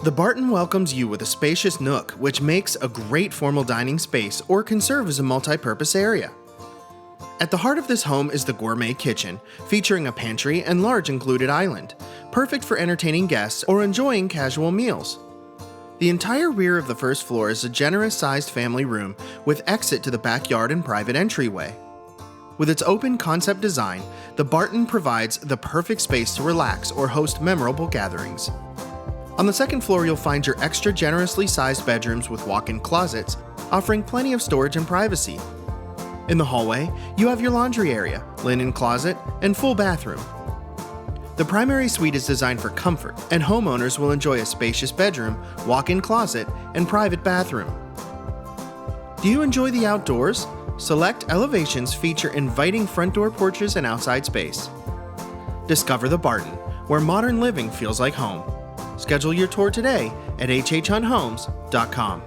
The Barton welcomes you with a spacious nook, which makes a great formal dining space or can serve as a multi-purpose area. At the heart of this home is the Gourmet kitchen, featuring a pantry and large included island, perfect for entertaining guests or enjoying casual meals. The entire rear of the first floor is a generous-sized family room with exit to the backyard and private entryway. With its open concept design, the Barton provides the perfect space to relax or host memorable gatherings. On the second floor, you'll find your extra generously sized bedrooms with walk-in closets, offering plenty of storage and privacy. In the hallway, you have your laundry area, linen closet, and full bathroom. The primary suite is designed for comfort, and homeowners will enjoy a spacious bedroom, walk-in closet, and private bathroom. Do you enjoy the outdoors? Select elevations feature inviting front door porches and outside space. Discover the Barton, where modern living feels like home. Schedule your tour today at HHHunthomes.com.